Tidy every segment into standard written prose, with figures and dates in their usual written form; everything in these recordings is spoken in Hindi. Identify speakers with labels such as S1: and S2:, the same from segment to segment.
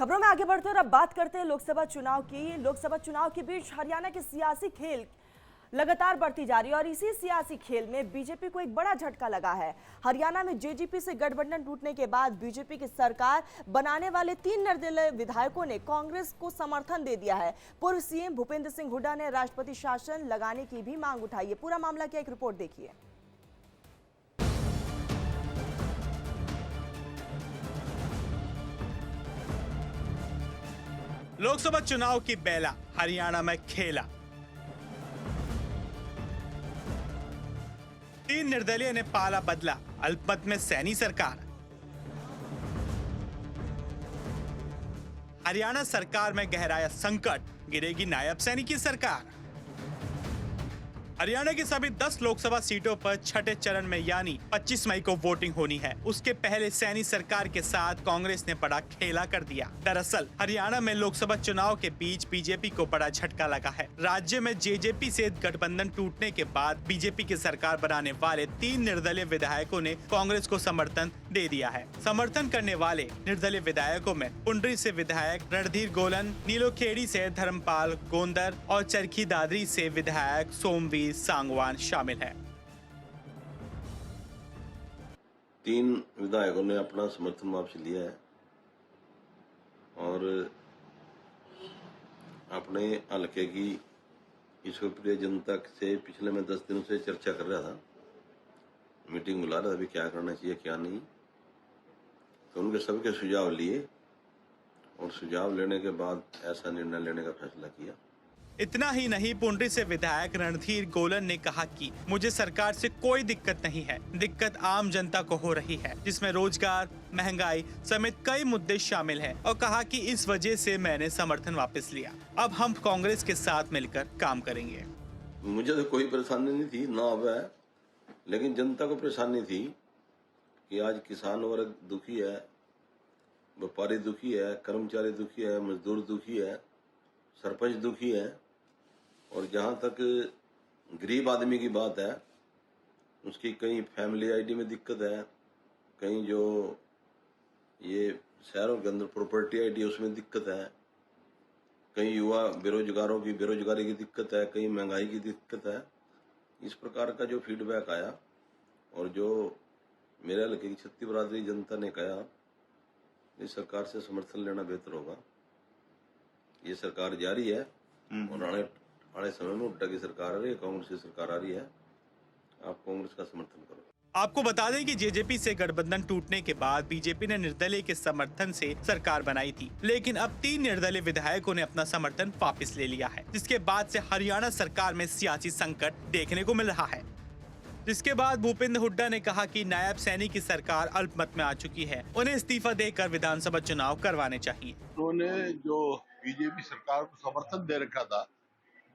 S1: खबरों में आगे बढ़ते और अब बात करते हैं लोकसभा चुनाव की। लोकसभा चुनाव के बीच हरियाणा के सियासी खेल लगातार बढ़ती जा रही है और इसी सियासी खेल में बीजेपी को एक बड़ा झटका लगा है। हरियाणा में जेजेपी से गठबंधन टूटने के बाद बीजेपी की सरकार बनाने वाले 3 निर्दलीय विधायकों ने कांग्रेस को समर्थन दे दिया है। पूर्व सीएम भूपेंद्र सिंह हुड्डा ने राष्ट्रपति शासन लगाने की भी मांग उठाई है। पूरा मामला क्या, एक रिपोर्ट देखिए।
S2: लोकसभा चुनाव की बेला हरियाणा में खेला। 3 निर्दलीय ने पाला बदला, अल्पमत में सैनी सरकार। हरियाणा सरकार में गहराया संकट, गिरेगी नायब सैनी की सरकार। हरियाणा की सभी 10 लोकसभा सीटों पर छठे चरण में यानी 25 मई को वोटिंग होनी है। उसके पहले सैनी सरकार के साथ कांग्रेस ने बड़ा खेला कर दिया। दरअसल हरियाणा में लोकसभा चुनाव के बीच बीजेपी को बड़ा झटका लगा है। राज्य में जेजेपी से गठबंधन टूटने के बाद बीजेपी की सरकार बनाने वाले 3 निर्दलीय विधायकों ने कांग्रेस को समर्थन दे दिया है। समर्थन करने वाले निर्दलीय विधायकों में पुंडरी से विधायक रणधीर गोलन, नीलोखेड़ी से धर्मपाल गोंदर और चरखी दादरी से विधायक सोमवीर सांगवान शामिल है।
S3: 3 विधायकों ने अपना समर्थन वापस लिया है और अपने हल्के की ईश्वरप्रिय जनता से पिछले में 10 दिनों से चर्चा कर रहा था, मीटिंग बुला रहा था अभी क्या करना चाहिए क्या नहीं। तो उनके सबके सुझाव लिए और सुझाव लेने के बाद ऐसा निर्णय लेने का फैसला किया।
S2: इतना ही नहीं, पुंडरी से विधायक रणधीर गोलन ने कहा कि मुझे सरकार से कोई दिक्कत नहीं है, दिक्कत आम जनता को हो रही है, जिसमें रोजगार, महंगाई समेत कई मुद्दे शामिल हैं, और कहा कि इस वजह से मैंने समर्थन वापस लिया। अब हम कांग्रेस के साथ मिलकर काम करेंगे।
S3: मुझे तो कोई परेशानी नहीं थी, ना अब है, लेकिन जनता को परेशानी थी कि आज किसान वर्ग दुखी है, व्यापारी दुखी है, कर्मचारी दुखी है, मजदूर दुखी है, सरपंच दुखी है, और जहाँ तक गरीब आदमी की बात है उसकी कहीं फैमिली आईडी में दिक्कत है, कहीं जो ये शहरों के अंदर प्रॉपर्टी आईडी है उसमें दिक्कत है, कहीं युवा बेरोजगारों की बेरोजगारी की दिक्कत है, कहीं महंगाई की दिक्कत है। इस प्रकार का जो फीडबैक आया और जो मेरे हल्के की छत्ती बरादरी जनता ने कहा इस सरकार से समर्थन लेना बेहतर होगा। ये सरकार जारी है और आने समय में हुड्डा की सरकार आ रही है, कांग्रेस की सरकार आ रही है, आप कांग्रेस का समर्थन करो।
S2: आपको बता दें कि जेजेपी से गठबंधन टूटने के बाद बीजेपी ने निर्दलीय के समर्थन से सरकार बनाई थी, लेकिन अब 3 निर्दलीय विधायकों ने अपना समर्थन वापस ले लिया है, जिसके बाद से हरियाणा सरकार में सियासी संकट देखने को मिल रहा है। जिसके बाद भूपेंद्र हुड्डा ने कहा कि नायब सैनी की सरकार अल्पमत में आ चुकी है, उन्हें इस्तीफा देकर विधानसभा चुनाव करवाने चाहिए।
S4: उन्होंने जो बीजेपी सरकार को समर्थन दे रखा था,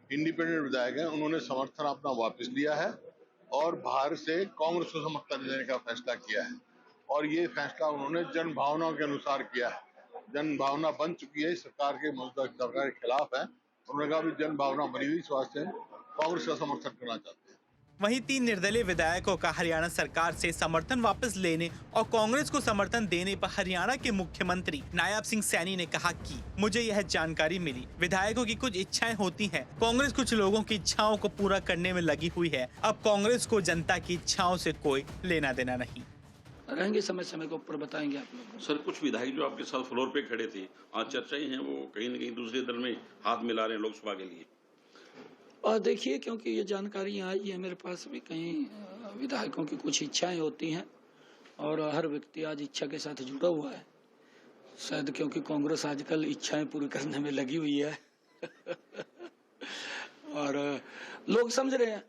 S4: इंडिपेंडेंट विधायक हैं, उन्होंने समर्थन अपना वापस लिया है और बाहर से कांग्रेस को समर्थन देने का फैसला किया है। और ये फैसला उन्होंने जन भावना के अनुसार किया है। जन भावना बन चुकी है, सरकार के मौजूदा सरकार के खिलाफ है। उन्होंने कहा जन भावना बनी हुई, इस वास्ते कांग्रेस का समर्थन करना चाहते हैं।
S2: वहीं 3 निर्दलीय विधायकों का हरियाणा सरकार से समर्थन वापस लेने और कांग्रेस को समर्थन देने पर हरियाणा के मुख्यमंत्री नायब सिंह सैनी ने कहा कि मुझे यह जानकारी मिली, विधायकों की कुछ इच्छाएं होती हैं, कांग्रेस कुछ लोगों की इच्छाओं को पूरा करने में लगी हुई है। अब कांग्रेस को जनता की इच्छाओं से कोई लेना देना नहीं।
S5: रहेंगे, समय समय के ऊपर बताएंगे आप लोग।
S6: सर, कुछ विधायक जो आपके साथ फ्लोर पे खड़े थे, आज चर्चाएं हैं वो कहीं न कहीं दूसरे दल में हाथ मिला रहे हैं लोकसभा के लिए।
S5: और देखिए, क्योंकि ये जानकारियां आई है मेरे पास भी, कहीं विधायकों की कुछ इच्छाएं होती हैं और हर व्यक्ति आज इच्छा के साथ जुड़ा हुआ है, शायद क्योंकि कांग्रेस आजकल इच्छाएं पूरी करने में लगी हुई है और लोग समझ रहे हैं,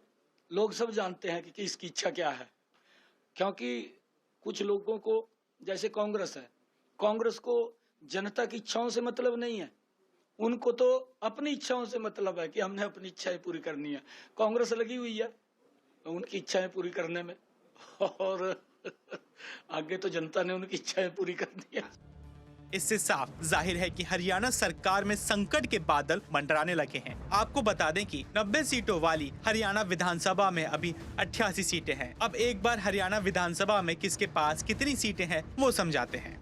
S5: लोग सब जानते हैं कि किसकी इच्छा क्या है। क्योंकि कुछ लोगों को, जैसे कांग्रेस है, कांग्रेस को जनता की इच्छाओं से मतलब नहीं है, उनको तो अपनी इच्छाओं से मतलब है कि हमने अपनी इच्छाएं पूरी करनी है। कांग्रेस लगी हुई है उनकी इच्छाएं पूरी करने में और आगे तो जनता ने उनकी इच्छाएं पूरी करनी है।
S2: इससे साफ जाहिर है कि हरियाणा सरकार में संकट के बादल मंडराने लगे हैं। आपको बता दें कि 90 सीटों वाली हरियाणा विधानसभा में अभी 88 सीटें हैं। अब एक बार हरियाणा विधानसभा में किसके पास कितनी सीटें हैं वो समझाते हैं।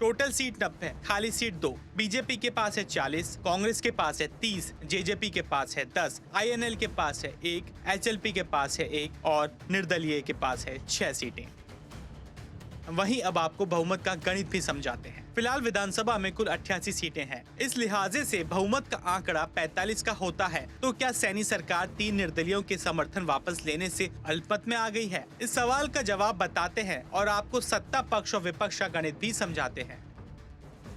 S2: टोटल सीट 90, खाली सीट 2। बीजेपी के पास है 40, कांग्रेस के पास है 30, जेजेपी के पास है 10, आईएनएल के पास है 1, एचएलपी के पास है 1 और निर्दलीय के पास है 6 सीटें। वहीं अब आपको बहुमत का गणित भी समझाते हैं। फिलहाल विधानसभा में कुल 88 सीटें हैं। इस लिहाजे से बहुमत का आंकड़ा 45 का होता है तो क्या सैनी सरकार 3 निर्दलियों के समर्थन वापस लेने से अल्पमत में आ गई है? इस सवाल का जवाब बताते हैं और आपको सत्ता पक्ष और विपक्ष का गणित भी समझाते हैं।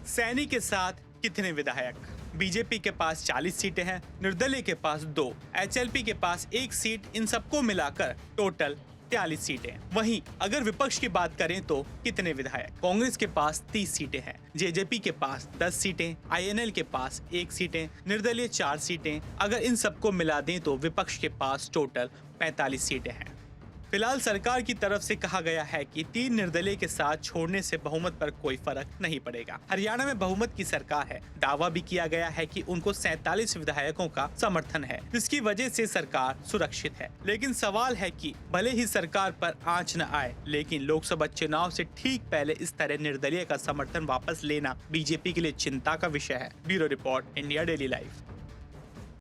S2: सैनी के साथ कितने विधायक? बीजेपी के पास 40 सीटें हैं, निर्दलीय के पास 2, एचएलपी के पास 1 सीट, इन सबको मिलाकर टोटल 43 सीटें। वहीं अगर विपक्ष की बात करें तो कितने विधायक? कांग्रेस के पास 30 सीटें हैं, जेजेपी के पास 10 सीटें, आईएनएल के पास 1 सीटें, निर्दलीय 4 सीटें। अगर इन सबको मिला दें तो विपक्ष के पास टोटल 45 सीटें हैं। फिलहाल सरकार की तरफ से कहा गया है कि 3 निर्दलीय के साथ छोड़ने से बहुमत पर कोई फर्क नहीं पड़ेगा। हरियाणा में बहुमत की सरकार है। दावा भी किया गया है कि उनको 47 विधायकों का समर्थन है, जिसकी वजह से सरकार सुरक्षित है। लेकिन सवाल है कि भले ही सरकार पर आंच न आए, लेकिन लोकसभा चुनाव से ठीक पहले इस तरह निर्दलीय का समर्थन वापस लेना बीजेपी के लिए चिंता का विषय है। Bureau report, India daily live.